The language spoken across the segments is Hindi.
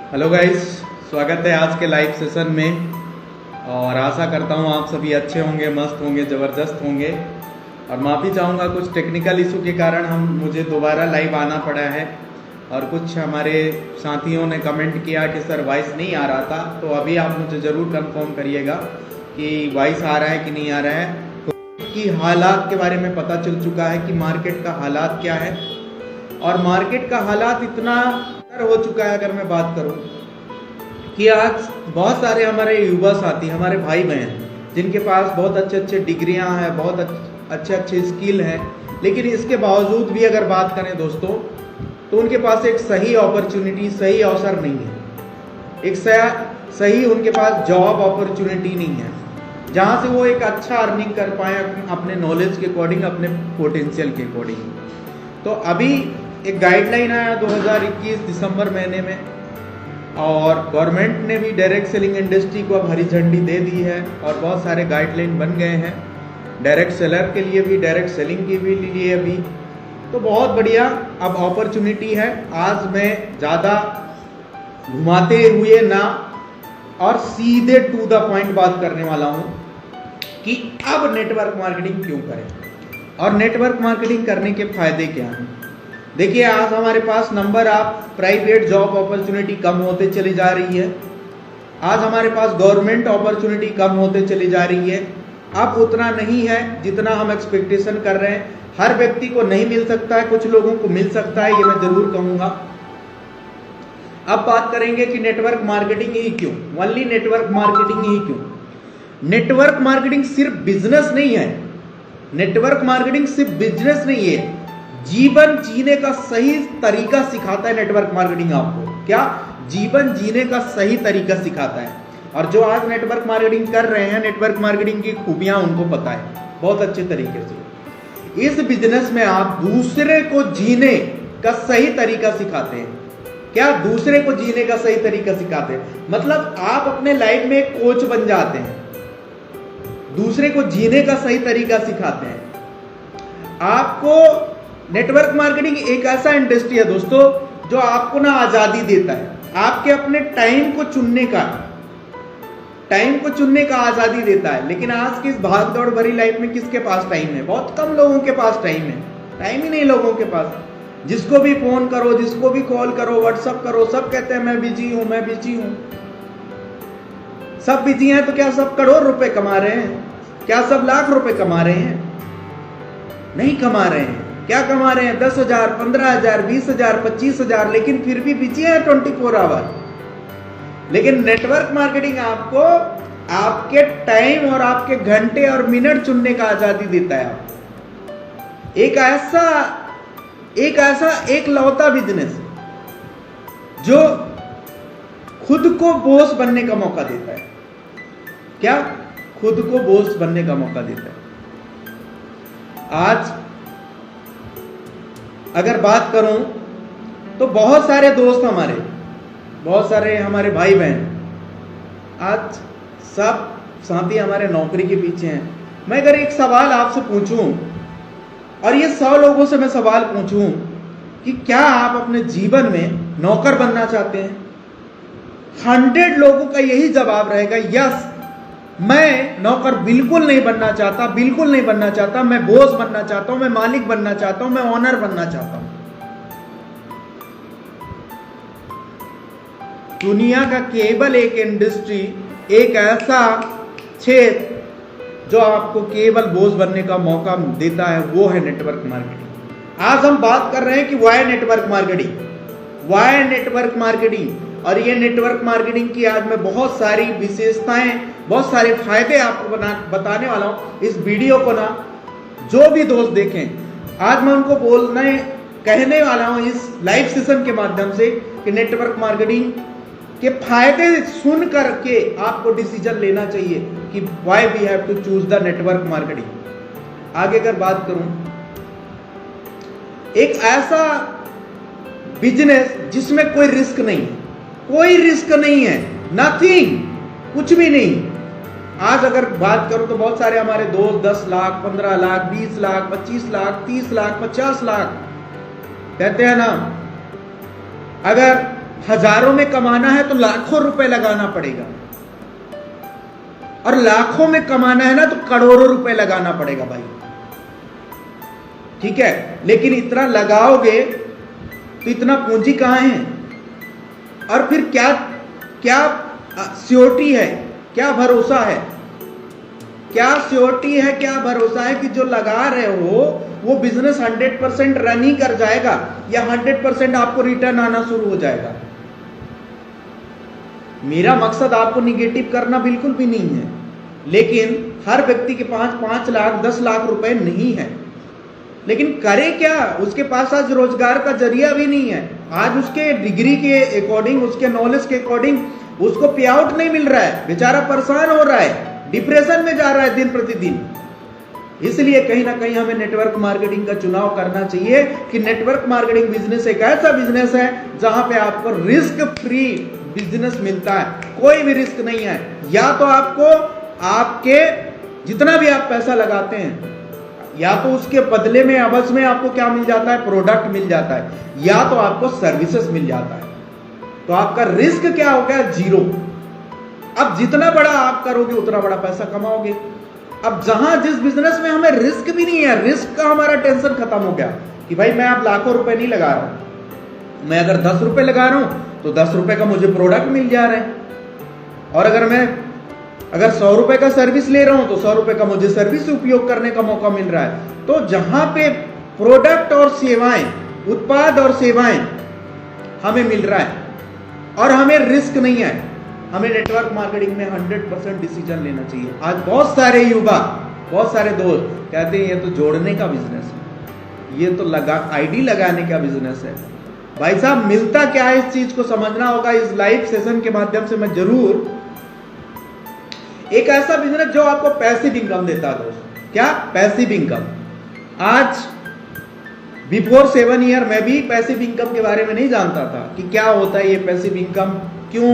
हेलो गाइस, स्वागत है आज के लाइव सेशन में। और आशा करता हूँ आप सभी अच्छे होंगे, मस्त होंगे, ज़बरदस्त होंगे। और माफ़ी चाहूँगा, कुछ टेक्निकल इशू के कारण मुझे दोबारा लाइव आना पड़ा है। और कुछ हमारे साथियों ने कमेंट किया कि सर वॉइस नहीं आ रहा था, तो अभी आप मुझे ज़रूर कंफर्म करिएगा कि वॉइस आ रहा है कि नहीं आ रहा है। की हालात के बारे में पता चल चुका है कि मार्केट का हालात क्या है। और मार्केट का हालात इतना हो चुका है, अगर मैं बात करूं कि आज बहुत सारे हमारे युवा साथी, हमारे भाई बहन, जिनके पास बहुत अच्छे अच्छे डिग्रियां हैं, बहुत अच्छे अच्छे स्किल हैं, लेकिन इसके बावजूद भी अगर बात करें दोस्तों, तो उनके पास एक सही अपॉर्चुनिटी, सही अवसर नहीं है। एक सही उनके पास जॉब अपॉर्चुनिटी नहीं है जहां से वो एक अच्छा अर्निंग कर पाए अपने नॉलेज के अकॉर्डिंग, अपने पोटेंशियल के अकॉर्डिंग। तो अभी एक गाइडलाइन आया 2021 दिसंबर महीने में, और गवर्नमेंट ने भी डायरेक्ट सेलिंग इंडस्ट्री को अब हरी झंडी दे दी है और बहुत सारे गाइडलाइन बन गए हैं डायरेक्ट सेलर के लिए भी, डायरेक्ट सेलिंग के भी लिए भी। तो बहुत बढ़िया अब अपॉर्चुनिटी है। आज मैं ज़्यादा घुमाते हुए ना और सीधे टू द पॉइंट बात करने वाला हूं कि अब नेटवर्क मार्केटिंग क्यों करें और नेटवर्क मार्केटिंग करने के फायदे क्या हैं। देखिए, आज हमारे पास number of private job opportunity कम होते चली जा रही है। आज हमारे पास गवर्नमेंट अपॉर्चुनिटी कम होते चली जा रही है। अब उतना नहीं है जितना हम एक्सपेक्टेशन कर रहे हैं। हर व्यक्ति को नहीं मिल सकता है, कुछ लोगों को मिल सकता है, ये मैं जरूर कहूंगा। अब बात करेंगे कि नेटवर्क मार्केटिंग ही क्यों, ओनली नेटवर्क मार्केटिंग ही क्यों। नेटवर्क मार्केटिंग सिर्फ बिजनेस नहीं है, नेटवर्क मार्केटिंग सिर्फ बिजनेस नहीं है, जीवन जीने का सही तरीका सिखाता है नेटवर्क मार्केटिंग आपको। क्या? जीवन जीने का सही तरीका सिखाता है। और जो आज नेटवर्क मार्केटिंग कर रहे हैं, नेटवर्क मार्केटिंग की खूबियां उनको पता है बहुत अच्छे तरीके से। इस बिजनेस में आप दूसरे को जीने का सही तरीका सिखाते हैं। क्या? दूसरे को जीने का सही तरीका सिखाते हैं, मतलब आप अपने लाइफ में एक कोच बन जाते हैं, दूसरे को जीने का सही तरीका सिखाते हैं। आपको नेटवर्क मार्केटिंग एक ऐसा इंडस्ट्री है दोस्तों जो आपको ना आजादी देता है, आपके अपने टाइम को चुनने का आजादी देता है। लेकिन आज की इस भाग दौड़ भरी लाइफ में किसके पास टाइम है? बहुत कम लोगों के पास टाइम है। टाइम ही नहीं लोगों के पास। जिसको भी फोन करो, जिसको भी कॉल करो, व्हाट्सअप करो, सब कहते हैं मैं बिजी हूं, मैं बिजी हूं। सब बिजी हैं तो क्या सब करोड़ रुपए कमा रहे हैं? क्या सब लाख रुपए कमा रहे हैं? नहीं कमा रहे हैं। क्या कमा रहे हैं? 10,000, 15,000, 20,000, 25,000, लेकिन फिर भी बिजी है 24 आवर। लेकिन नेटवर्क मार्केटिंग आपको आपके टाइम और आपके घंटे और मिनट चुनने का आजादी देता है। एक ऐसा एक लौता बिजनेस जो खुद को बॉस बनने का मौका देता है। क्या? खुद को बॉस बनने का मौका देता है। आज अगर बात करूं तो बहुत सारे दोस्त हमारे, बहुत सारे हमारे भाई बहन, आज सब साथी हमारे नौकरी के पीछे हैं। मैं अगर एक सवाल आपसे पूछूं, और ये 100 लोगों से मैं सवाल पूछूं कि क्या आप अपने जीवन में नौकर बनना चाहते हैं, 100 लोगों का यही जवाब रहेगा, यस, मैं नौकर बिल्कुल नहीं बनना चाहता, बिल्कुल नहीं बनना चाहता, मैं बॉस बनना चाहता हूं, मैं मालिक बनना चाहता हूं, मैं ओनर बनना चाहता हूं। दुनिया का केवल एक इंडस्ट्री, एक ऐसा क्षेत्र जो आपको केवल बॉस बनने का मौका देता है, वो है नेटवर्क मार्केटिंग। आज हम बात कर रहे हैं कि why network marketing, why network marketing. और ये नेटवर्क मार्केटिंग की आज मैं बहुत सारी विशेषताएं, बहुत सारे फायदे आपको बताने वाला हूं। इस वीडियो को ना जो भी दोस्त देखें, आज मैं उनको कहने वाला हूं इस लाइव सेशन के माध्यम से कि नेटवर्क मार्केटिंग के फायदे सुन करके आपको डिसीजन लेना चाहिए कि why we have to choose the network marketing. आगे अगर बात करूं, एक ऐसा बिजनेस जिसमें कोई रिस्क नहीं है, कोई रिस्क नहीं है, नथिंग, कुछ भी नहीं। आज अगर बात करूं तो बहुत सारे हमारे दोस्त 10 लाख, 15 लाख, 20 लाख, 25 लाख, 30 लाख, 50 लाख कहते हैं ना। अगर हजारों में कमाना है तो लाखों रुपए लगाना पड़ेगा, और लाखों में कमाना है ना तो करोड़ों रुपए लगाना पड़ेगा भाई, ठीक है। लेकिन इतना लगाओगे तो इतना पूंजी कहां है, और फिर क्या क्या श्योरिटी है, क्या भरोसा है, क्या श्योरिटी है, क्या भरोसा है कि जो लगा रहे हो वो बिजनेस 100% रन ही कर जाएगा, या 100% आपको रिटर्न आना शुरू हो जाएगा। मेरा मकसद आपको निगेटिव करना बिल्कुल भी नहीं है, लेकिन हर व्यक्ति के पास 5 लाख 10 लाख रुपए नहीं है, लेकिन करे क्या, उसके पास आज रोजगार का जरिया भी नहीं है। आज उसके डिग्री के अकॉर्डिंग, उसके नॉलेज के अकॉर्डिंग उसको पे आउट नहीं मिल रहा है, बेचारा परेशान हो रहा है, डिप्रेशन में जा रहा है दिन प्रतिदिन। इसलिए कहीं ना कहीं हमें नेटवर्क मार्केटिंग का चुनाव करना चाहिए कि नेटवर्क मार्केटिंग बिजनेस एक ऐसा बिजनेस है जहां पे आपको रिस्क फ्री बिजनेस मिलता है, कोई भी रिस्क नहीं है। या तो आपको आपके जितना भी आप पैसा लगाते हैं, या तो उसके बदले में अवश्य में आपको क्या मिल जाता है, प्रोडक्ट मिल जाता है, या तो आपको सर्विसेज मिल जाता है। तो आपका रिस्क क्या हो गया, जीरो। अब जितना बड़ा आप करोगे उतना बड़ा पैसा कमाओगे। अब जहां जिस बिजनेस में हमें रिस्क भी नहीं है, रिस्क का हमारा टेंशन खत्म हो गया कि भाई मैं अब लाखों रुपए नहीं लगा रहा हूं, मैं अगर 10 रुपए लगा रहा हूं तो 10 रुपए का मुझे प्रोडक्ट मिल जा रहा है, और अगर 100 रुपए का सर्विस ले रहा हूं तो 100 रुपए का मुझे सर्विस उपयोग करने का मौका मिल रहा है। तो जहां पे प्रोडक्ट और सेवाएं, उत्पाद और सेवाएं हमें मिल रहा है और हमें रिस्क नहीं है, हमें नेटवर्क मार्केटिंग में 100% डिसीजन लेना चाहिए। आज बहुत सारे युवा, बहुत सारे दोस्त कहते हैं ये तो जोड़ने का बिजनेस है, ये तो आईडी लगाने का बिजनेस है। भाई साहब, मिलता क्या है इस चीज को समझना होगा। इस लाइव सेशन के माध्यम से मैं जरूर एक ऐसा बिजनेस जो आपको पैसिव इनकम देता है दोस्त। क्या पैसिव इनकम? आज बिफोर 7 ईयर मैं भी पैसिव इनकम के बारे में नहीं जानता था कि क्या होता है ये पैसिव इनकम, क्यों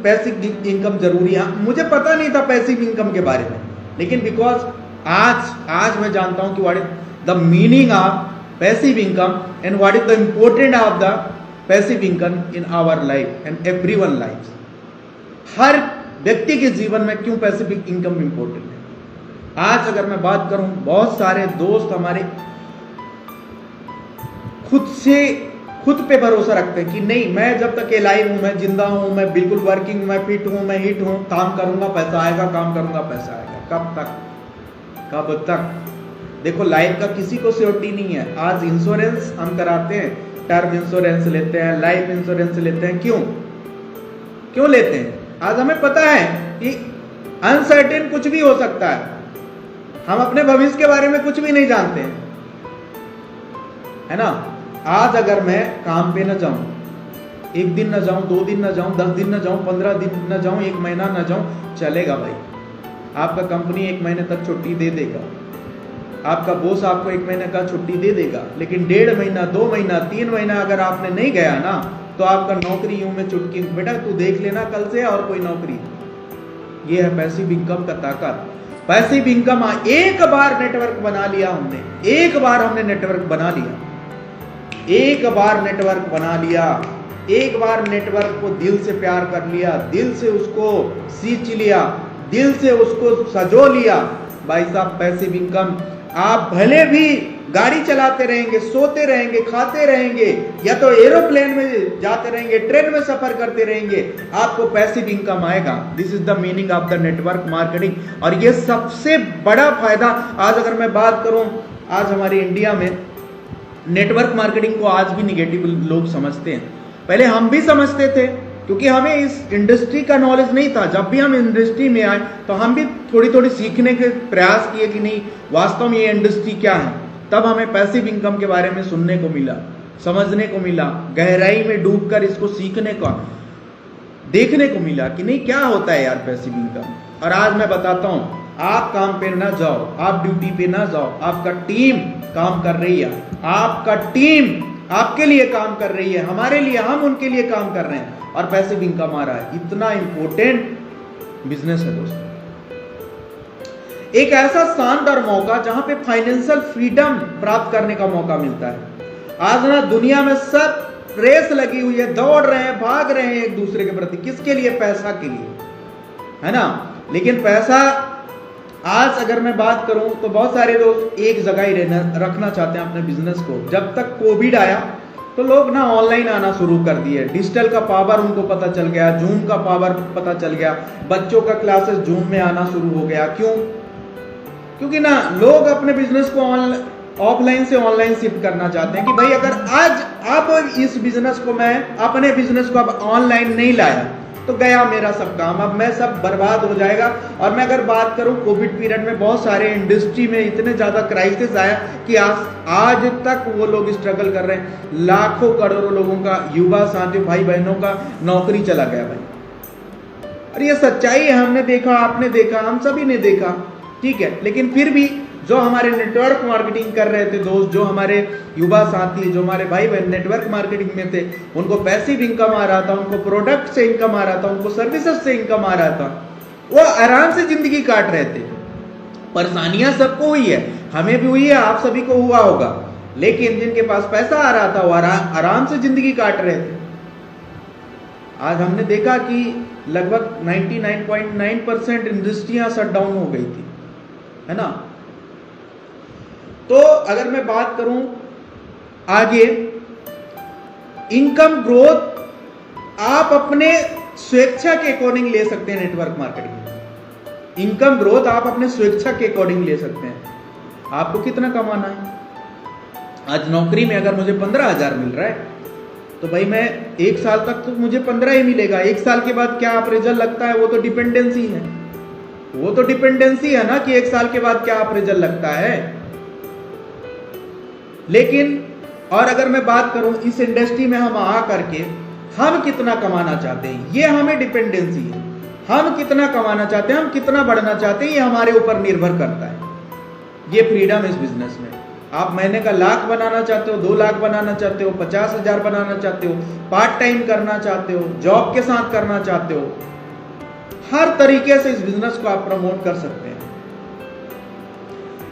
पैसिव इनकम जरूरी है, मुझे पता नहीं था पैसिव इनकम के बारे में। लेकिन बिकॉज आज मैं जानता हूं कि what is the meaning of passive income and what is the important of the passive income in our life and everyone life. हर व्यक्ति के जीवन में क्यों पैसिव इनकम इंपॉर्टेंट है। आज अगर मैं बात करूं, बहुत सारे दोस्त हमारे खुद पे भरोसा रखते हैं कि नहीं, मैं जब तक एलाइव हूं, मैं जिंदा हूं, मैं बिल्कुल वर्किंग, मैं फिट हूं, मैं हिट हूं, काम करूंगा पैसा आएगा, काम करूंगा पैसा आएगा। कब तक? देखो, लाइफ का किसी को सिक्योरिटी नहीं है। आज इंश्योरेंस हम कराते हैं, टर्म इंश्योरेंस लेते हैं, लाइफ इंश्योरेंस लेते हैं, क्यों लेते हैं? आज हमें पता है कि अनसर्टेन कुछ भी हो सकता है, हम अपने भविष्य के बारे में कुछ भी नहीं जानते हैं, है ना। आज अगर मैं काम पे न जाऊं, 1 दिन न जाऊं, 2 दिन न जाऊं, 10 दिन न जाऊं, 15 दिन न जाऊं, 1 महीना न जाऊं, चलेगा भाई। आपका कंपनी 1 महीने तक छुट्टी दे देगा, आपका बॉस आपको 1 महीने का छुट्टी दे देगा, लेकिन 1.5 महीना, 2 महीना, 3 महीना अगर आपने नहीं गया ना, तो आपका नौकरी यूं में चुटकी, बेटा तू देख लेना कल से और कोई नौकरी। ये है पैसिव इनकम का ताकत। पैसिव इनकम एक बार नेटवर्क बना लिया हमने, एक बार हमने नेटवर्क बना लिया, एक बार नेटवर्क बना लिया, एक बार नेटवर्क को दिल से प्यार कर लिया, दिल से उसको सींच लिया, दिल से उसको सजो लिया, भाई साहब पैसिव इनकम। आप भले भी गाड़ी चलाते रहेंगे, सोते रहेंगे, खाते रहेंगे, या तो एरोप्लेन में जाते रहेंगे, ट्रेन में सफर करते रहेंगे, आपको पैसिव इनकम आएगा। This is the meaning of the network marketing. और ये सबसे बड़ा फायदा, आज अगर मैं बात करूं, आज हमारे इंडिया में नेटवर्क मार्केटिंग को आज भी निगेटिव लोग समझते हैं। पहले हम भी समझते थे, क्योंकि हमें इस इंडस्ट्री का नॉलेज नहीं था। जब भी हम इंडस्ट्री में आए तो हम भी थोड़ी थोड़ी सीखने के प्रयास किए कि नहीं वास्तव में ये इंडस्ट्री क्या है। तब हमें पैसिव इनकम के बारे में सुनने को मिला, समझने को मिला, गहराई में डूबकर इसको सीखने का, देखने को मिला कि नहीं क्या होता है यार पैसिव इनकम। और आज मैं बताता हूं, आप काम पे ना जाओ, आप ड्यूटी पे ना जाओ, आपका टीम काम कर रही है, आपका टीम आपके लिए काम कर रही है, हमारे लिए, हम उनके लिए काम कर रहे हैं और पैसिव इनकम आ रहा है। इतना इंपॉर्टेंट बिजनेस है दोस्तों। एक ऐसा शानदार मौका जहां पे फाइनेंशियल फ्रीडम प्राप्त करने का मौका मिलता है। आज ना दुनिया में सब रेस लगी हुई है, दौड़ रहे हैं, भाग रहे हैं एक दूसरे के प्रति। किसके लिए? पैसा के लिए, है ना। लेकिन पैसा, आज अगर मैं बात करूं तो बहुत सारे लोग एक जगह ही रखना चाहते हैं अपने बिजनेस को। जब तक कोविड आया तो लोग ना ऑनलाइन आना शुरू कर दिए, डिजिटल का पावर उनको पता चल गया, जूम का पावर पता चल गया, बच्चों का क्लासेस जूम में आना शुरू हो गया। क्यों? क्योंकि ना लोग अपने बिजनेस को ऑफलाइन से ऑनलाइन शिफ्ट करना चाहते हैं कि भाई अगर आज अब इस बिजनेस को मैं अपने बिजनेस को अब ऑनलाइन नहीं लाया तो गया मेरा सब काम, अब मैं सब बर्बाद हो जाएगा। और मैं अगर बात करूं कोविड पीरियड में बहुत सारे इंडस्ट्री में इतने ज्यादा क्राइसिस आया कि आज तक वो लोग स्ट्रगल कर रहे हैं। लाखों करोड़ों लोगों का, युवा साथियों, भाई बहनों का नौकरी चला गया भाई। और ये सच्चाई है, हमने देखा, आपने देखा, हम सभी ने देखा, ठीक है। लेकिन फिर भी जो हमारे नेटवर्क मार्केटिंग कर रहे थे दोस्त, जो हमारे युवा साथी, जो हमारे भाई बहन नेटवर्क मार्केटिंग में थे, उनको पैसिव इनकम आ रहा था, उनको प्रोडक्ट से इनकम आ रहा था, उनको सर्विसेज से इनकम आ रहा था, वो आराम से जिंदगी काट रहे थे। परेशानियां सबको हुई है, हमें भी हुई है, आप सभी को हुआ होगा। लेकिन जिनके पास पैसा आ रहा था वो आराम से जिंदगी काट रहे थे। आज हमने देखा कि लगभग 99.9% इंडस्ट्रियां शट डाउन हो गई थी, है ना। तो अगर मैं बात करूं आगे, इनकम ग्रोथ आप अपने स्वेच्छा के अकॉर्डिंग ले सकते हैं। नेटवर्क मार्केटिंग में इनकम ग्रोथ आप अपने स्वेच्छा के अकॉर्डिंग ले सकते हैं। आपको कितना कमाना है? आज नौकरी में अगर मुझे 15,000 मिल रहा है तो भाई मैं 1 साल तक तो मुझे 15 ही मिलेगा। 1 साल के बाद क्या अप्रेजल लगता है, वो तो डिपेंडेंसी है, वो तो डिपेंडेंसी है ना कि 1 साल के बाद क्या अप्रेजल लगता है। लेकिन और अगर मैं बात करूं इस इंडस्ट्री में हम आ करके हम कितना कमाना चाहते हैं, ये हमें डिपेंडेंसी है। हम कितना कमाना चाहते हैं, हम कितना बढ़ना चाहते हैं, ये हमारे ऊपर निर्भर करता है। ये फ्रीडम इस बिजनेस में। आप महीने का 1 लाख बनाना चाहते हो, 2 लाख बनाना चाहते हो, 50,000 बनाना चाहते हो, पार्ट टाइम करना चाहते हो, जॉब के साथ करना चाहते हो, हर तरीके से इस बिजनेस को आप प्रमोट कर सकते हैं।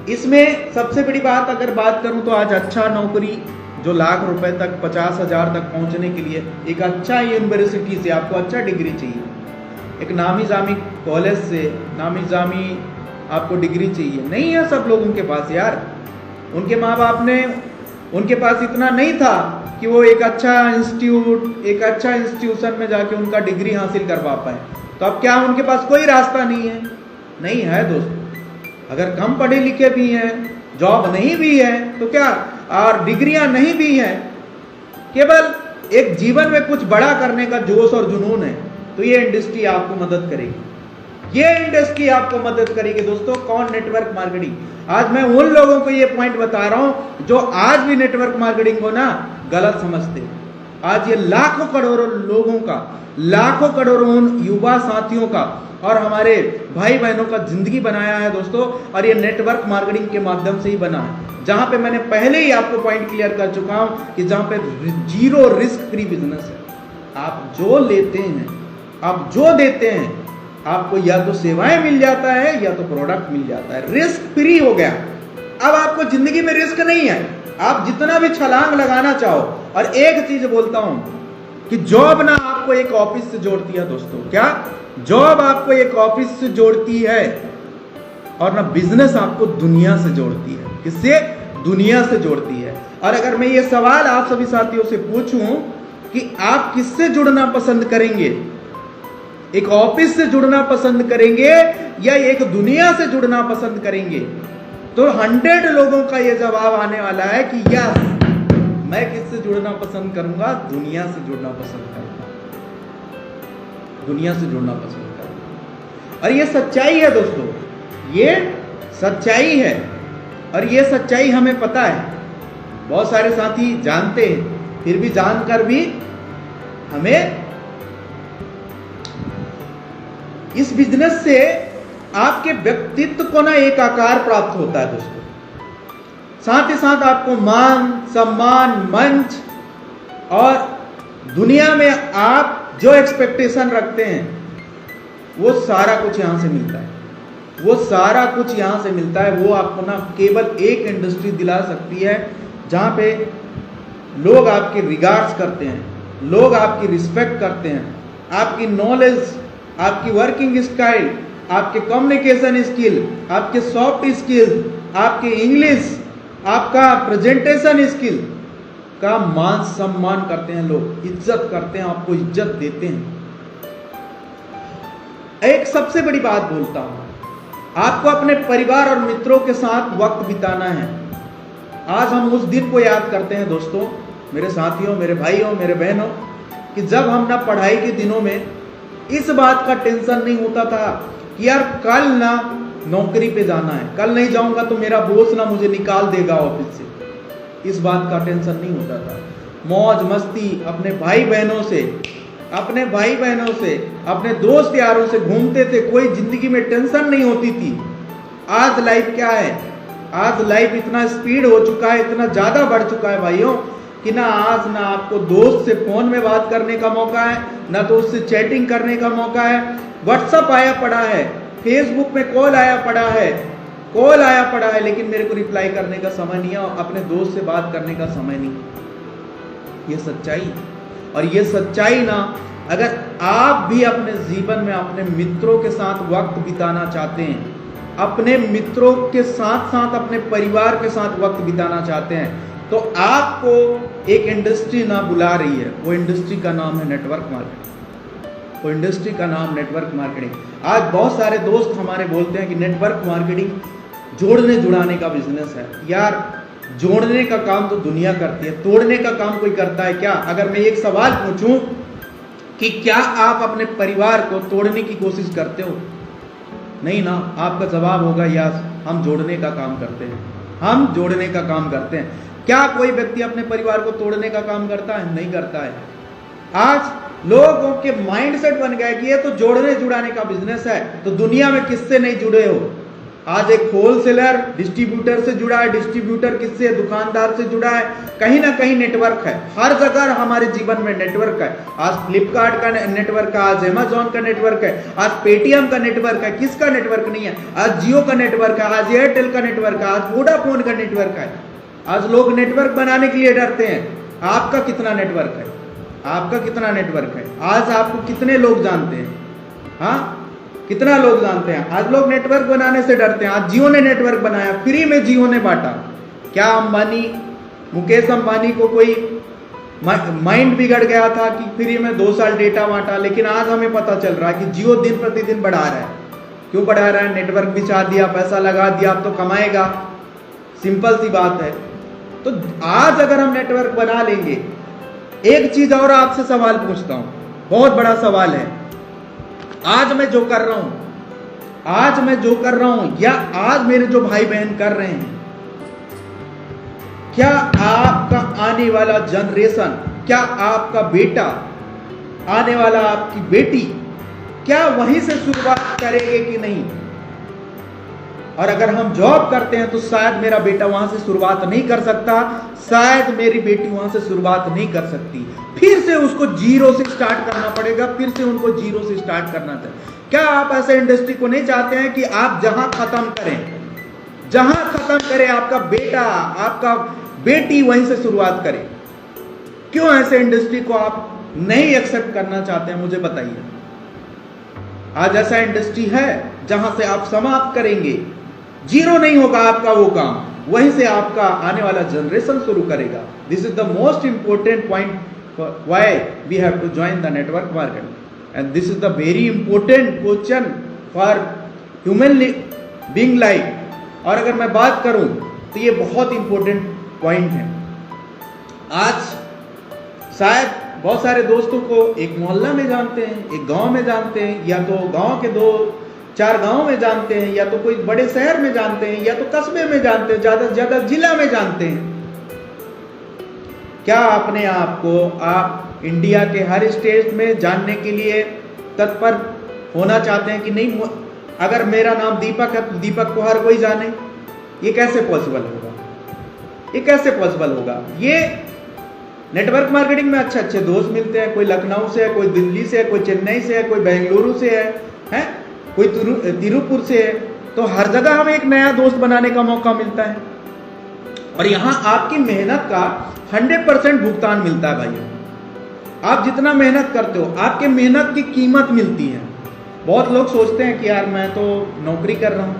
इसमें सबसे बड़ी बात अगर बात करूं तो आज अच्छा नौकरी जो लाख रुपए तक, 50,000 तक पहुंचने के लिए एक अच्छा यूनिवर्सिटी से आपको अच्छा डिग्री चाहिए, एक नामी जामी कॉलेज से नामी जामी आपको डिग्री चाहिए। नहीं है सब लोगों के पास यार। उनके माँ बाप ने, उनके पास इतना नहीं था कि वो एक अच्छा इंस्टीट्यूट, एक अच्छा इंस्टीट्यूशन में जाके उनका डिग्री हासिल करवा पाए। तो अब क्या उनके पास कोई रास्ता नहीं है? नहीं है दोस्तों। अगर कम पढ़े लिखे भी हैं, जॉब नहीं भी है तो क्या, और डिग्रियां नहीं भी हैं, केवल एक जीवन में कुछ बड़ा करने का जोश और जुनून है, तो ये इंडस्ट्री आपको मदद करेगी। ये इंडस्ट्री आपको मदद करेगी दोस्तों। कौन? Network marketing. आज मैं उन लोगों को ये पॉइंट बता रहा हूं जो आज भी नेटवर्क मार्केटिंग को ना गलत समझते हैं। आज ये लाखों करोड़ों लोगों का, लाखों करोड़ों युवा साथियों का और हमारे भाई बहनों का जिंदगी बनाया है दोस्तों। और ये नेटवर्क मार्केटिंग के माध्यम से ही बना है, जहां पे मैंने पहले ही आपको पॉइंट क्लियर कर चुका हूं कि जहां पे 0 रिस्क फ्री बिजनेस है। आप जो लेते हैं, आप जो देते हैं, आपको या तो सेवाएं मिल जाता है या तो प्रोडक्ट मिल जाता है। रिस्क फ्री हो गया। अब आपको जिंदगी में रिस्क नहीं है, आप जितना भी छलांग लगाना चाहो। और एक चीज बोलता हूं कि जॉब ना आपको एक ऑफिस से जोड़ती है दोस्तों। क्या? जॉब आपको एक ऑफिस से जोड़ती है और ना बिजनेस आपको दुनिया से जोड़ती है। किससे? दुनिया से जोड़ती है। और अगर मैं ये सवाल आप सभी साथियों से पूछूं कि आप किससे जुड़ना पसंद करेंगे, एक ऑफिस से जुड़ना पसंद करेंगे या एक दुनिया से जुड़ना पसंद करेंगे, तो 100 लोगों का यह जवाब आने वाला है कि यस, मैं किससे जुड़ना पसंद करूंगा? दुनिया से जुड़ना पसंद करूंगा, दुनिया से जुड़ना पसंद करूंगा। और ये सच्चाई है दोस्तों, ये सच्चाई है। और ये सच्चाई हमें पता है, बहुत सारे साथी जानते हैं, फिर भी जानकर भी हमें इस बिजनेस से आपके व्यक्तित्व को ना एक आकार प्राप्त होता है दोस्तों। साथ ही साथ आपको मान, सम्मान, मंच और दुनिया में आप जो एक्सपेक्टेशन रखते हैं वो सारा कुछ यहां से मिलता है। वो सारा कुछ यहां से मिलता है। वो आपको ना केवल एक इंडस्ट्री दिला सकती है जहां पे लोग आपकी रिगार्ड्स करते हैं, लोग आपकी रिस्पेक्ट करते हैं, आपकी नॉलेज, आपकी वर्किंग स्टाइल, आपके कम्युनिकेशन स्किल, आपके सॉफ्ट स्किल, आपके इंग्लिश, आपका प्रेजेंटेशन स्किल का मान सम्मान करते हैं, लोग इज्जत करते हैं, आपको इज्जत देते हैं। एक सबसे बड़ी बात बोलता हूं, आपको अपने परिवार और मित्रों के साथ वक्त बिताना है। आज हम उस दिन को याद करते हैं दोस्तों, मेरे साथियों, मेरे भाइयों, मेरे बहनों, कि जब हम ना पढ़ाई के दिनों में इस बात का टेंशन नहीं होता था कि यार कल ना नौकरी पे जाना है, कल नहीं जाऊंगा तो मेरा बॉस ना मुझे निकाल देगा ऑफिस से। इस बात का टेंशन नहीं होता था। मौज मस्ती अपने भाई बहनों से, अपने दोस्त यारों से घूमते थे, कोई जिंदगी में टेंशन नहीं होती थी। आज लाइफ क्या है? आज लाइफ इतना स्पीड हो चुका है, इतना ज्यादा बढ़ चुका है भाइयों, कि ना आज ना आपको दोस्त से फोन में बात करने का मौका है, ना तो उससे चैटिंग करने का मौका है। व्हाट्सअप आया पड़ा है, फेसबुक में कॉल आया पड़ा है, लेकिन मेरे को रिप्लाई करने का समय नहीं है और अपने दोस्त से बात करने का समय नहीं। ये सच्चाई, और ये सच्चाई ना, अगर आप भी अपने जीवन में अपने मित्रों के साथ वक्त बिताना चाहते हैं, अपने मित्रों के साथ साथ अपने परिवार के साथ वक्त बिताना चाहते हैं, तो आपको एक इंडस्ट्री ना बुला रही है। वो इंडस्ट्री का नाम है नेटवर्क मार्केटिंग। वो इंडस्ट्री का नाम नेटवर्क मार्केटिंग। आज बहुत सारे दोस्त हमारे बोलते हैं कि नेटवर्क मार्केटिंग जोड़ने जुड़ाने का बिजनेस है। यार, जोड़ने का काम तो दुनिया करती है, तोड़ने का काम कोई करता है क्या? अगर मैं एक सवाल पूछूं कि क्या आप अपने परिवार को तोड़ने की कोशिश करते हो? नहीं ना। आपका जवाब होगा यस, हम जोड़ने का काम करते हैं, हम जोड़ने का काम करते हैं। क्या कोई व्यक्ति अपने परिवार को तोड़ने का काम करता है? नहीं करता है। आज लोगों के माइंडसेट बन गया कि ये तो जोड़ने जुड़ाने का बिजनेस है, तो दुनिया में किससे नहीं जुड़े हो? आज एक होलसेलर डिस्ट्रीब्यूटर से जुड़ा है, डिस्ट्रीब्यूटर किससे? दुकानदार से जुड़ा है। कहीं ना कहीं नेटवर्क है, हर जगह हमारे जीवन में नेटवर्क है। आज फ्लिपकार्ट का नेटवर्क है, आज अमेजॉन का नेटवर्क है, आज पेटीएम का नेटवर्क है। किसका नेटवर्क नहीं है? आज जियो का नेटवर्क है, आज एयरटेल का नेटवर्क है, आज वोडाफोन का नेटवर्क है। आज लोग नेटवर्क बनाने के लिए डरते हैं। आपका कितना नेटवर्क है? आपका कितना नेटवर्क है? आज आपको कितने लोग जानते हैं? हाँ, कितना लोग जानते हैं? आज लोग नेटवर्क बनाने से डरते हैं। आज जियो ने नेटवर्क बनाया, फ्री में जियो ने बांटा। क्या मुकेश अंबानी को कोई माइंड बिगड़ गया था कि फ्री में 2 साल डेटा बांटा? लेकिन आज हमें पता चल रहा है कि जियो दिन प्रतिदिन बढ़ा रहा है। क्यों बढ़ा रहा है? नेटवर्क बिछा दिया, पैसा लगा दिया, अब तो कमाएगा। सिंपल सी बात है। तो आज अगर हम नेटवर्क बना लेंगे, एक चीज और आपसे सवाल पूछता हूं, बहुत बड़ा सवाल है। आज मैं जो कर रहा हूं या आज मेरे जो भाई बहन कर रहे हैं, क्या आपका आने वाला जनरेशन, क्या आपका बेटा, आने वाला आपकी बेटी, क्या वहीं से शुरुआत करेंगे कि नहीं? और अगर हम जॉब करते हैं तो शायद मेरा बेटा वहां से शुरुआत नहीं कर सकता, शायद मेरी बेटी वहां से शुरुआत नहीं कर सकती। फिर से उसको जीरो से स्टार्ट करना पड़ेगा, फिर से उनको जीरो से स्टार्ट करना चाहिए। क्या आप ऐसे इंडस्ट्री को नहीं चाहते हैं कि आप जहां खत्म करें आपका बेटा, आपका बेटी वहीं से शुरुआत करे? क्यों ऐसे इंडस्ट्री को आप नहीं एक्सेप्ट करना चाहते हैं? मुझे बताइए। आज ऐसा इंडस्ट्री है जहां से आप समाप्त करेंगे, जीरो नहीं होगा आपका वो काम, वहीं से आपका आने वाला जनरेशन शुरू करेगा। This is the most important point why we have to join the network marketing, and this is the very important question for human being life. और अगर मैं बात करूं तो ये बहुत इंपॉर्टेंट पॉइंट है। आज शायद बहुत सारे दोस्तों को एक मोहल्ला में जानते हैं, एक गांव में जानते हैं, या तो गांव के 2-4 गांव में जानते हैं, या तो कोई बड़े शहर में जानते हैं, या तो कस्बे में जानते हैं, ज्यादा से ज्यादा जिला में जानते हैं। क्या अपने आप को आप इंडिया के हर स्टेट में जानने के लिए तत्पर होना चाहते हैं कि नहीं? अगर मेरा नाम दीपक है तो दीपक को हर कोई जाने, ये कैसे पॉसिबल होगा? ये कैसे पॉसिबल होगा? ये नेटवर्क मार्केटिंग में अच्छे अच्छे दोस्त मिलते हैं। कोई लखनऊ से है, कोई दिल्ली से है, कोई चेन्नई से है, कोई बेंगलुरु से है, कोई तिरुपुर से है। तो हर जगह हमें एक नया दोस्त बनाने का मौका मिलता है, और यहाँ आपकी मेहनत का 100% भुगतान मिलता है भाइयों। आप जितना मेहनत करते हो आपके मेहनत की कीमत मिलती है। बहुत लोग सोचते हैं कि यार मैं तो नौकरी कर रहा हूं,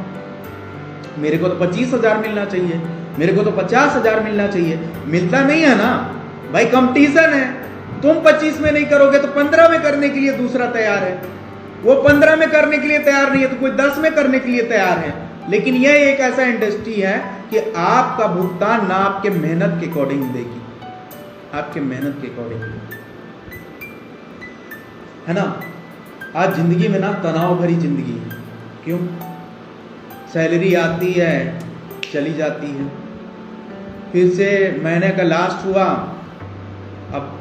मेरे को तो 25,000 मिलना चाहिए, मेरे को तो 50,000 मिलना चाहिए। मिलता नहीं है ना भाई, कंपटीशन है। तुम 25 में नहीं करोगे तो 15 में करने के लिए दूसरा तैयार है, वो 15 में करने के लिए तैयार नहीं है तो कोई 10 में करने के लिए तैयार है। लेकिन यह एक ऐसा इंडस्ट्री है कि आपका भुगतान ना आपके मेहनत के अकॉर्डिंग देगी, आपके मेहनत के अकॉर्डिंग है ना। आज जिंदगी में ना तनाव भरी जिंदगी है। क्यों? सैलरी आती है चली जाती है, फिर से महीने का लास्ट हुआ, अब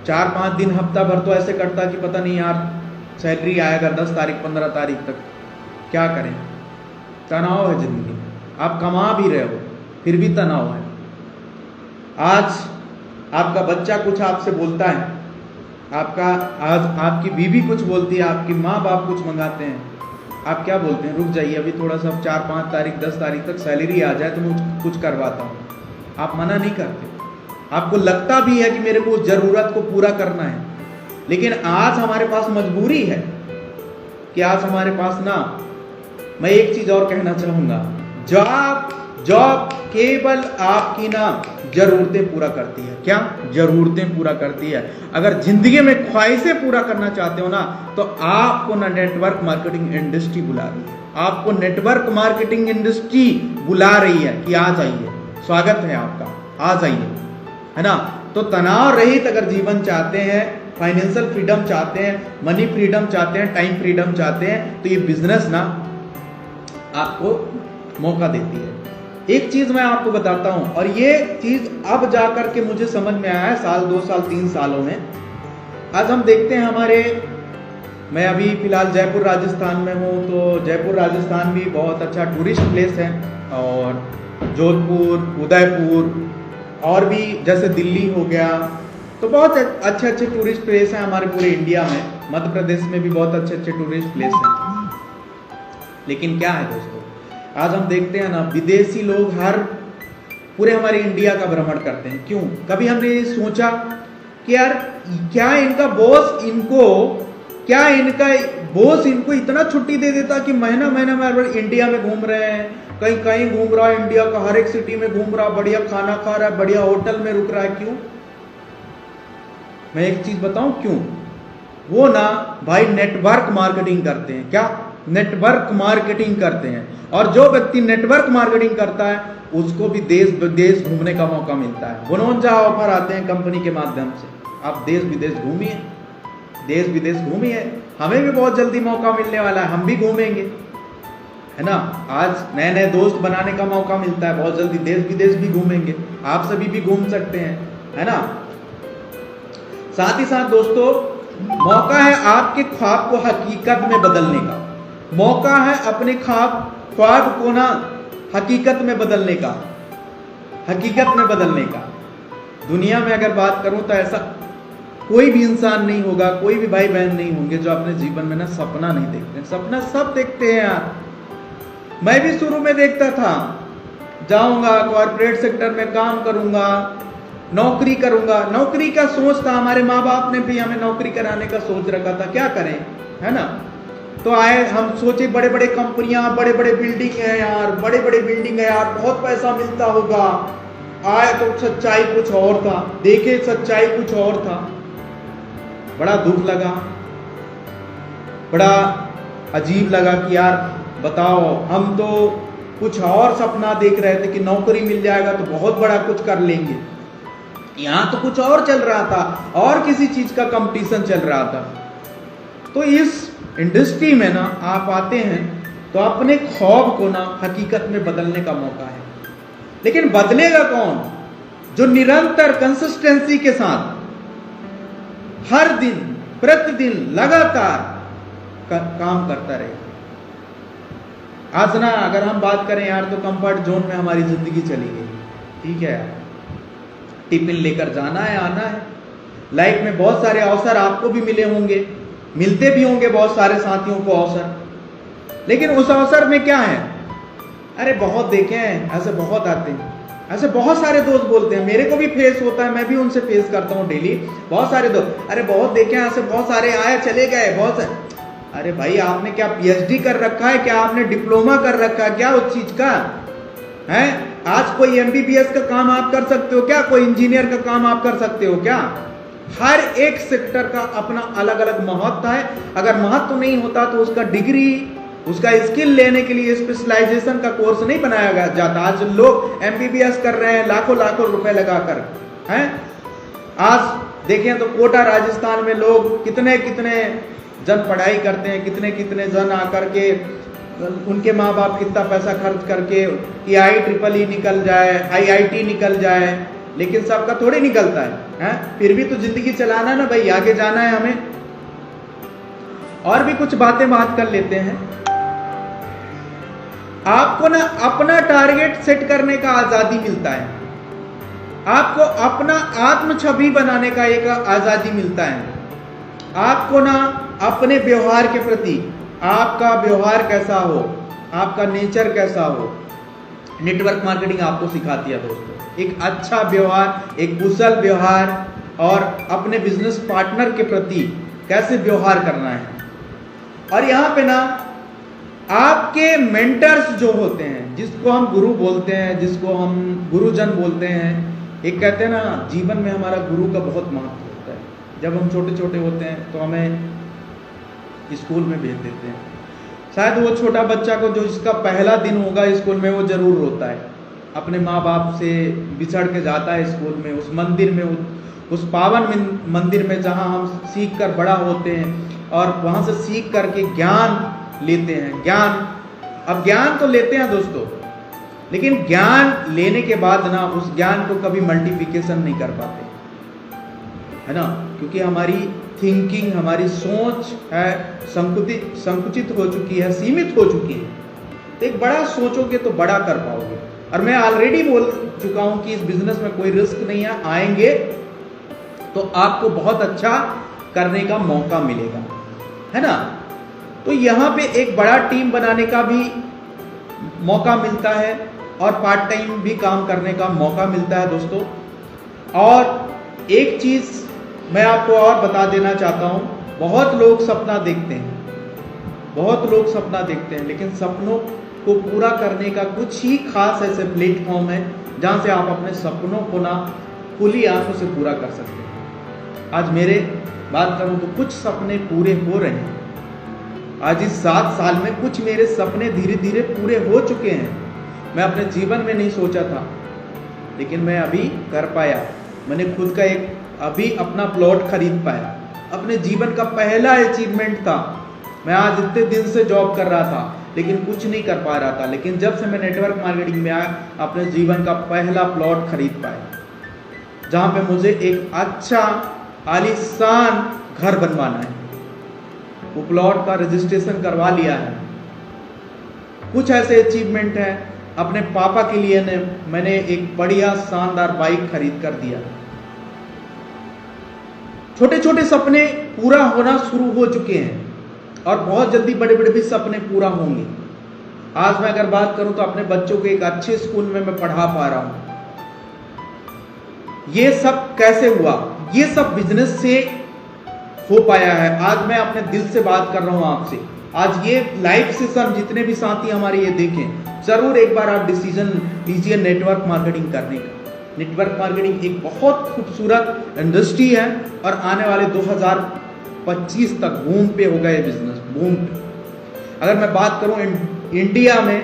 4-5 दिन हफ्ता भर तो ऐसे कटता कि पता नहीं यार सैलरी आएगा 10 तारीख 15 तारीख तक, क्या करें। तनाव है जिंदगी। आप कमा भी रहे हो फिर भी तनाव है। आज आपका बच्चा कुछ आपसे बोलता है, आज आपकी बीवी कुछ बोलती है, आपकी माँ बाप कुछ मंगाते हैं, आप क्या बोलते हैं? रुक जाइए अभी थोड़ा सा, 4-5 तारीख 10 तारीख तक सैलरी आ जाए तो मैं कुछ करवाता हूँ। आप मना नहीं करते, आपको लगता भी है कि मेरे को उस जरूरत को पूरा करना है। लेकिन आज हमारे पास मजबूरी है कि आज हमारे पास ना, मैं एक चीज और कहना चाहूंगा, जॉब केवल आपकी ना जरूरतें पूरा करती है। क्या? जरूरतें पूरा करती है। अगर जिंदगी में ख्वाहिशें पूरा करना चाहते हो ना, तो आपको ना नेटवर्क मार्केटिंग इंडस्ट्री बुला रही है, आपको नेटवर्क मार्केटिंग इंडस्ट्री बुला रही है कि आ जाइए, स्वागत है आपका, आ जाइए, है ना। तो तनाव रहित अगर जीवन चाहते हैं, फाइनेंशियल फ्रीडम चाहते हैं, मनी फ्रीडम चाहते हैं, टाइम फ्रीडम चाहते हैं, तो ये बिजनेस ना आपको मौका देती है। एक चीज मैं आपको बताता हूं, और ये चीज अब जाकर के मुझे समझ में आया है, साल 2 साल 3 सालों में। आज हम देखते हैं मैं अभी फिलहाल जयपुर राजस्थान में हूं, तो जयपुर राजस्थान भी बहुत अच्छा टूरिस्ट प्लेस है, और जोधपुर, उदयपुर और भी जैसे दिल्ली हो गया, तो बहुत अच्छे अच्छे टूरिस्ट प्लेस हैं हमारे पूरे इंडिया में। मध्य प्रदेश में भी बहुत अच्छे अच्छे टूरिस्ट प्लेस हैं। लेकिन क्या है दोस्तों, आज हम देखते हैं ना, विदेशी लोग पूरे हमारे इंडिया का भ्रमण करते हैं। क्यों? कभी हमने ये सोचा कि यार क्या इनका बॉस इनको इतना छुट्टी दे देता कि महीना में इंडिया में घूम रहे हैं, कहीं घूम रहा है, इंडिया का हर एक सिटी में घूम रहा, बढ़िया खाना खा रहा है, बढ़िया होटल में रुक रहा है। क्यों? मैं एक चीज बताऊं क्यों? वो ना भाई नेटवर्क मार्केटिंग करते हैं। क्या? नेटवर्क मार्केटिंग करते हैं। और जो व्यक्ति नेटवर्क मार्केटिंग करता है उसको भी देश विदेश घूमने का मौका मिलता है। 49 ऑफर आते हैं कंपनी के माध्यम से। आप देश विदेश घूमिए, हमें भी बहुत जल्दी मौका मिलने वाला है, हम भी घूमेंगे, है ना। आज नए नए दोस्त बनाने का मौका मिलता है, बहुत जल्दी देश विदेश भी घूमेंगे, आप सभी भी घूम सकते हैं, है ना। साथ ही साथ दोस्तों, मौका है आपके ख्वाब को हकीकत में बदलने का, मौका है अपने ख्वाब को ना हकीकत में बदलने का। दुनिया में अगर बात करूं तो ऐसा कोई भी इंसान नहीं होगा, कोई भी भाई बहन नहीं होंगे जो अपने जीवन में ना सपना नहीं देखते। सपना सब देखते हैं यार। मैं भी शुरू में देखता था, जाऊंगा कॉर्पोरेट सेक्टर में काम करूंगा, नौकरी करूंगा। नौकरी का सोच था, हमारे माँ बाप ने भी हमें नौकरी कराने का सोच रखा था, क्या करें, है ना। तो आए, हम सोचे बड़े बड़े कंपनियां, बड़े बड़े बिल्डिंग है यार, बड़े बड़े बिल्डिंग है यार, बहुत पैसा मिलता होगा। आए तो सच्चाई कुछ और था, देखे सच्चाई कुछ और था। बड़ा दुख लगा, बड़ा अजीब लगा कि यार बताओ, हम तो कुछ और सपना देख रहे थे कि नौकरी मिल जाएगा तो बहुत बड़ा कुछ कर लेंगे, यहां तो कुछ और चल रहा था, और किसी चीज का कंपटीशन चल रहा था। तो इस इंडस्ट्री में ना आप आते हैं तो अपने ख्वाब को ना हकीकत में बदलने का मौका है। लेकिन बदलेगा कौन? जो निरंतर कंसिस्टेंसी के साथ हर दिन प्रतिदिन लगातार काम करता रहे। आज ना अगर हम बात करें यार, तो कंफर्ट जोन में हमारी जिंदगी चली गई, ठीक है यार। टिफिन लेकर जाना है, आना है। लाइफ में बहुत सारे अवसर आपको भी मिले होंगे, मिलते भी होंगे बहुत सारे साथियों को अवसर, लेकिन उस अवसर में क्या है, अरे बहुत देखे हैं, ऐसे बहुत आते हैं, ऐसे बहुत सारे दोस्त बोलते हैं, मेरे को भी फेस होता है, मैं भी उनसे फेस करता हूँ डेली। बहुत सारे दोस्त, अरे बहुत देखे ऐसे, बहुत सारे आए चले गए, बहुत सारे। अरे भाई आपने क्या पीएचडी कर रखा है, क्या आपने डिप्लोमा कर रखा है क्या उस चीज का है? आज कोई एमबीबीएस का काम आप कर सकते हो क्या? कोई इंजीनियर का काम आप कर सकते हो क्या? हर एक सेक्टर का अपना अलग अलग महत्व है। अगर महत्व नहीं होता तो उसका डिग्री, उसका स्किल लेने के लिए स्पेशलाइजेशन का कोर्स नहीं बनाया जाता। आज लोग एमबीबीएस कर रहे हैं लाखों लाखों रुपए लगाकर, हैं? आज देखें तो कोटा राजस्थान में लोग कितने कितने जन पढ़ाई करते हैं, कितने कितने जन आकर के, उनके माँ बाप कितना पैसा खर्च करके कि IEEE निकल जाए, IIT निकल जाए, लेकिन सबका थोड़ी निकलता है? फिर भी तो जिंदगी चलाना ना भाई, आगे जाना है हमें। और भी कुछ बातें बात कर लेते हैं। आपको ना अपना टारगेट सेट करने का आजादी मिलता है, आपको अपना आत्म छवि बनाने का एक आजादी मिलता है, आपको ना अपने व्यवहार के प्रति, आपका व्यवहार कैसा हो, आपका नेचर कैसा हो, नेटवर्क मार्केटिंग आपको सिखाती है दोस्तों। एक अच्छा व्यवहार, एक कुशल व्यवहार और अपने बिजनेस पार्टनर के प्रति कैसे व्यवहार करना है। और यहाँ पे ना आपके मेंटर्स जो होते हैं, जिसको हम गुरु बोलते हैं, जिसको हम गुरुजन बोलते हैं, एक कहते हैं ना जीवन में हमारा गुरु का बहुत महत्व होता है। जब हम छोटे छोटे होते हैं तो हमें स्कूल में भेज देते हैं। शायद वो छोटा बच्चा को जो इसका पहला दिन होगा स्कूल में, वो जरूर रोता है, अपने माँ बाप से बिछड़ के जाता है स्कूल में, उस मंदिर में, उस पावन मंदिर में जहाँ हम सीख कर बड़ा होते हैं और वहाँ से सीख करके ज्ञान लेते हैं। अब ज्ञान तो लेते हैं दोस्तों, लेकिन ज्ञान लेने के बाद ना उस ज्ञान को कभी मल्टीप्लिकेशन नहीं कर पाते, है ना? क्योंकि हमारी थिंकिंग, हमारी सोच है संकुचित हो चुकी है, सीमित हो चुकी है। तो एक बड़ा सोचोगे तो बड़ा कर पाओगे। और मैं ऑलरेडी बोल चुका हूं कि इस बिजनेस में कोई रिस्क नहीं है, आएंगे तो आपको बहुत अच्छा करने का मौका मिलेगा, है ना? तो यहाँ पे एक बड़ा टीम बनाने का भी मौका मिलता है और पार्ट टाइम भी काम करने का मौका मिलता है दोस्तों। और एक चीज मैं आपको और बता देना चाहता हूं, बहुत लोग सपना देखते हैं, लेकिन सपनों को पूरा करने का कुछ ही खास ऐसे प्लेटफॉर्म है जहां से आप अपने सपनों को ना खुली आंखों से पूरा कर सकते हैं। आज मेरे बात करूं तो कुछ सपने पूरे हो रहे हैं। आज इस 7 साल में कुछ मेरे सपने धीरे धीरे पूरे हो चुके हैं। मैं अपने जीवन में नहीं सोचा था, लेकिन मैं अभी कर पाया। मैंने खुद का एक अभी अपना प्लॉट खरीद पाया, अपने जीवन का पहला अचीवमेंट था। मैं आज इतने दिन से जॉब कर रहा था लेकिन कुछ नहीं कर पा रहा था, लेकिन जब से मैं नेटवर्क मार्केटिंग में आया, अपने जीवन का पहला प्लॉट खरीद पाया, जहां पे मुझे एक अच्छा आलीशान घर बनवाना है। वो प्लॉट का रजिस्ट्रेशन करवा लिया है। कुछ ऐसे अचीवमेंट है, अपने पापा के लिए मैंने एक बढ़िया शानदार बाइक खरीद कर दिया। छोटे छोटे सपने पूरा होना शुरू हो चुके हैं और बहुत जल्दी बड़े बड़े भी सपने पूरा होंगे। आज मैं अगर बात करूं तो अपने बच्चों को एक अच्छे स्कूल में मैं पढ़ा पा रहा हूं। ये सब कैसे हुआ? ये सब बिजनेस से हो पाया है। आज मैं अपने दिल से बात कर रहा हूं आपसे। आज ये लाइव सेशन जितने भी साथी हमारे ये देखें, जरूर एक बार आप डिसीजन लीजिए नेटवर्क मार्केटिंग करने का। नेटवर्क मार्केटिंग एक बहुत खूबसूरत इंडस्ट्री है और आने वाले 2025 तक बूम पे होगा ये बिजनेस, बूम पे। अगर मैं बात करूं इंडिया में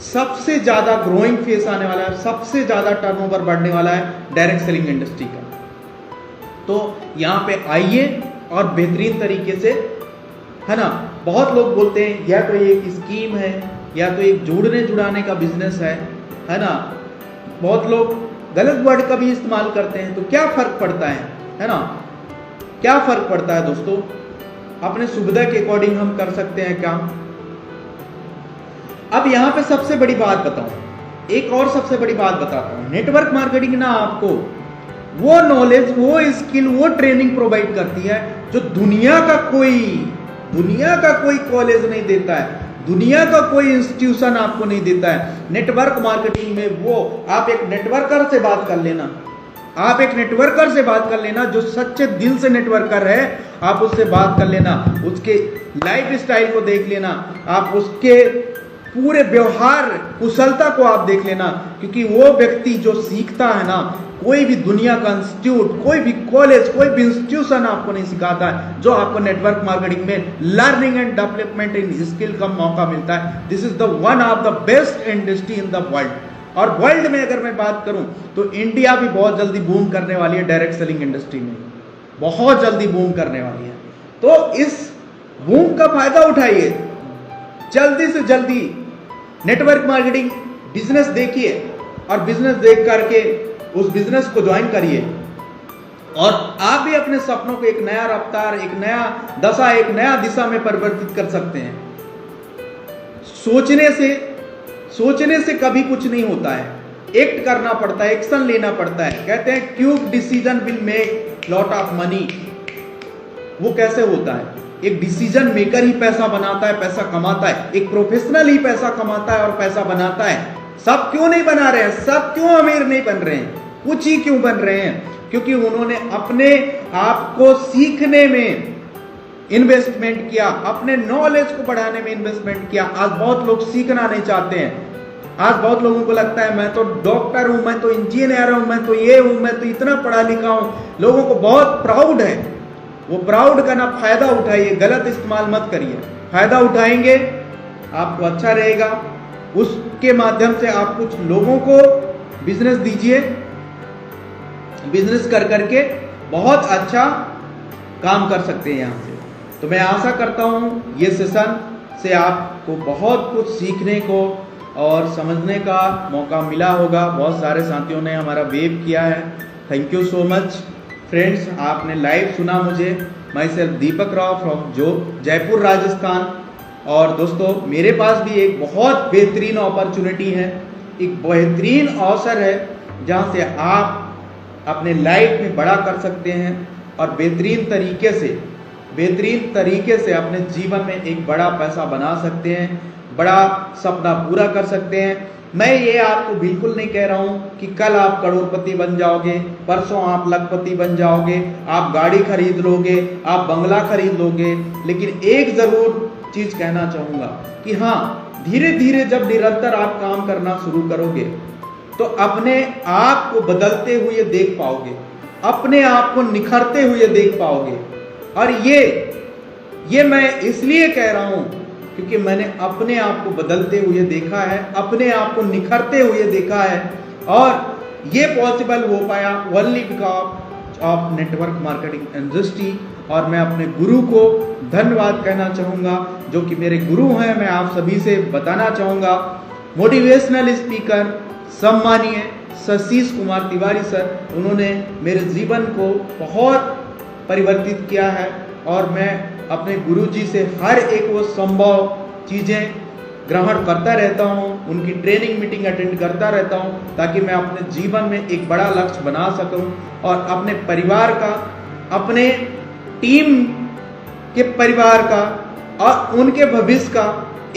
सबसे ज्यादा ग्रोइंग फेस आने वाला है, सबसे ज्यादा टर्नओवर बढ़ने वाला है डायरेक्ट सेलिंग इंडस्ट्री का। तो यहाँ पे आइए और बेहतरीन तरीके से, है ना? बहुत लोग बोलते हैं या तो एक स्कीम है या तो एक जोड़ने जुड़ाने का बिजनेस है ना? बहुत लोग गलत वर्ड का भी इस्तेमाल करते हैं। तो क्या फर्क पड़ता है ना? क्या फर्क पड़ता है दोस्तों? अपने सुविधा के अकॉर्डिंग हम कर सकते हैं काम। अब यहां पे सबसे बड़ी बात बताऊं, एक और सबसे बड़ी बात बताता हूं। नेटवर्क मार्केटिंग ना आपको वो नॉलेज, वो स्किल, वो ट्रेनिंग प्रोवाइड करती है जो दुनिया का कोई कॉलेज नहीं देता है, दुनिया का कोई इंस्टीट्यूशन आपको नहीं देता है। नेटवर्क मार्केटिंग में वो आप एक नेटवर्कर से बात कर लेना, आप एक नेटवर्कर से बात कर लेना जो सच्चे दिल से नेटवर्कर है, आप उससे बात कर लेना, उसके लाइफ स्टाइल को देख लेना, आप उसके पूरे व्यवहार कुशलता को आप देख लेना, क्योंकि वो व्यक्ति जो सीखता है ना, कोई भी दुनिया का इंस्टीट्यूट, कोई भी कॉलेज, कोई भी इंस्टीट्यूशन आपको नहीं सिखाता है जो आपको नेटवर्क मार्केटिंग में learning and development in skill का मौका मिलता है। This is the one of the best industry in the world. और वर्ल्ड में अगर मैं बात करूं तो इंडिया भी बहुत जल्दी बूम करने वाली है, डायरेक्ट सेलिंग इंडस्ट्री में बहुत जल्दी बूम करने वाली है। तो इस बूम का फायदा उठाइए, जल्दी से जल्दी नेटवर्क मार्केटिंग बिजनेस देखिए और बिजनेस देख करके उस बिजनेस को ज्वाइन करिए और आप भी अपने सपनों को एक नया रफ्तार, एक नया दशा, एक नया दिशा में परिवर्तित कर सकते हैं। सोचने से कभी कुछ नहीं होता है, एक्ट करना पड़ता है, एक्शन लेना पड़ता है। कहते हैं quick decision will make lot of money. वो कैसे होता है? एक डिसीजन मेकर ही पैसा बनाता है, पैसा कमाता है। एक प्रोफेशनल ही पैसा कमाता है और पैसा बनाता है। सब क्यों नहीं बना रहे हैं? सब क्यों अमीर नहीं बन रहे हैं? कुछ ही क्यों बन रहे हैं? क्योंकि उन्होंने अपने आप को सीखने में इन्वेस्टमेंट किया, अपने नॉलेज को बढ़ाने में इन्वेस्टमेंट किया। आज बहुत लोग सीखना नहीं चाहते हैं। आज बहुत लोगों को लगता है मैं तो डॉक्टर हूं, मैं तो इंजीनियर हूं, मैं तो ये हूं, मैं तो इतना पढ़ा लिखा हूं। लोगों को बहुत प्राउड है। वो प्राउड का ना फायदा उठाइए, गलत इस्तेमाल मत करिए। फायदा उठाएंगे आपको अच्छा रहेगा। उसके माध्यम से आप कुछ लोगों को बिजनेस दीजिए, बिजनेस कर करके बहुत अच्छा काम कर सकते हैं यहां से। तो मैं आशा करता हूं ये सेशन से आपको बहुत कुछ सीखने को और समझने का मौका मिला होगा। बहुत सारे साथियों ने हमारा वेव किया है, thank you so much friends. आपने लाइव सुना मुझे। My self Deepak Rao from Jaipur Rajasthan. और दोस्तों मेरे पास भी एक बहुत बेहतरीन अपॉर्चुनिटी है, एक बेहतरीन अवसर है जहां से आप अपने लाइफ में बड़ा कर सकते हैं और बेहतरीन तरीके से अपने जीवन में एक बड़ा पैसा बना सकते हैं, बड़ा सपना पूरा कर सकते हैं। मैं ये आपको बिल्कुल नहीं कह रहा हूं कि कल आप करोड़पति बन जाओगे, परसों आप लखपति बन जाओगे, आप गाड़ी खरीद लोगे, आप बंगला खरीद लोगे। लेकिन एक जरूर चीज कहना चाहूंगा कि हाँ, धीरे धीरे जब निरंतर आप काम करना शुरू करोगे तो अपने आप को बदलते हुए देख पाओगे, अपने आप को निखरते हुए देख पाओगे। और ये मैं इसलिए कह रहा हूं क्योंकि मैंने अपने आप को बदलते हुए देखा है, अपने आप को निखरते हुए देखा है। और ये पॉसिबल हो पाया only because of network marketing industry. और मैं अपने गुरु को धन्यवाद कहना चाहूँगा, जो कि मेरे गुरु हैं। मैं आप सभी से बताना चाहूँगा, मोटिवेशनल स्पीकर सम्मानीय सतीश कुमार तिवारी सर, उन्होंने मेरे जीवन को बहुत परिवर्तित किया है। और मैं अपने गुरुजी से हर एक वो संभव चीज़ें ग्रहण करता रहता हूँ, उनकी ट्रेनिंग मीटिंग अटेंड करता रहता हूँ, ताकि मैं अपने जीवन में एक बड़ा लक्ष्य बना सकूँ और अपने परिवार का, अपने टीम के परिवार का और उनके भविष्य का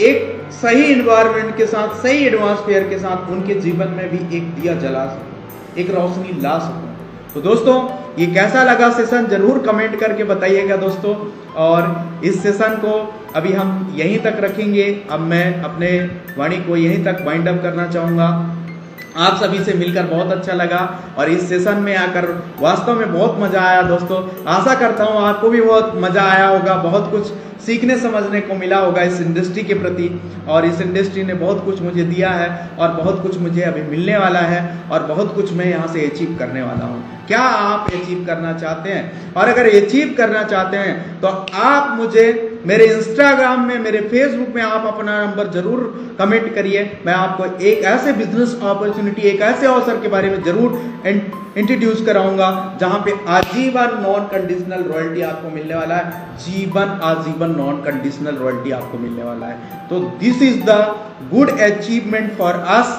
एक सही इन्वायरमेंट के साथ, सही एटमॉस्फेयर के साथ उनके जीवन में भी एक दिया जला सकूं, एक रोशनी ला सकूं। तो दोस्तों ये कैसा लगा सेशन जरूर कमेंट करके बताइएगा दोस्तों। और इस सेशन को अभी हम यहीं तक रखेंगे। अब मैं अपने वाणी को यहीं तक वाइंड अप करना चाहूँगा। आप सभी से मिलकर बहुत अच्छा लगा और इस सेशन में आकर वास्तव में बहुत मजा आया दोस्तों। आशा करता हूँ आपको भी बहुत मजा आया होगा, बहुत कुछ सीखने समझने को मिला होगा इस इंडस्ट्री के प्रति। और इस इंडस्ट्री ने बहुत कुछ मुझे दिया है और बहुत कुछ मुझे अभी मिलने वाला है और बहुत कुछ मैं यहाँ से अचीव करने वाला हूँ। क्या आप अचीव करना चाहते हैं? और अगर अचीव करना चाहते हैं तो आप मुझे मेरे इंस्टाग्राम में, मेरे फेसबुक में आप अपना नंबर जरूर कमेंट करिए। मैं आपको एक ऐसे बिजनेस अपॉर्चुनिटी, एक ऐसे अवसर के बारे में जरूर इंट्रोड्यूस कराऊंगा जहां पे आजीवन नॉन कंडीशनल रॉयल्टी आपको मिलने वाला है। जीवन आजीवन नॉन कंडीशनल रॉयल्टी आपको मिलने वाला है। तो this is the good achievement for us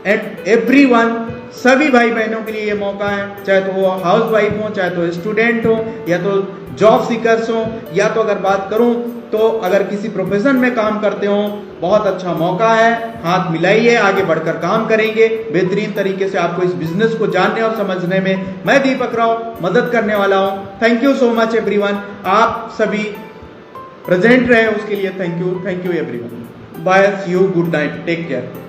and everyone. सभी भाई बहनों के लिए ये मौका है, चाहे तो वो हाउस वाइफ हो, चाहे तो स्टूडेंट हो, या तो जॉब सीकर्स हो, या तो अगर बात करूं तो अगर किसी प्रोफेशन में काम करते हो बहुत अच्छा मौका है, हाथ मिलाइए, आगे बढ़कर काम करेंगे। बेहतरीन तरीके से आपको इस बिजनेस को जानने और समझने में मैं दीपक राव मदद करने वाला हूं। Thank you so much everyone. आप सभी प्रेजेंट रहे उसके लिए thank you everyone. Bye, see you, good night, take care.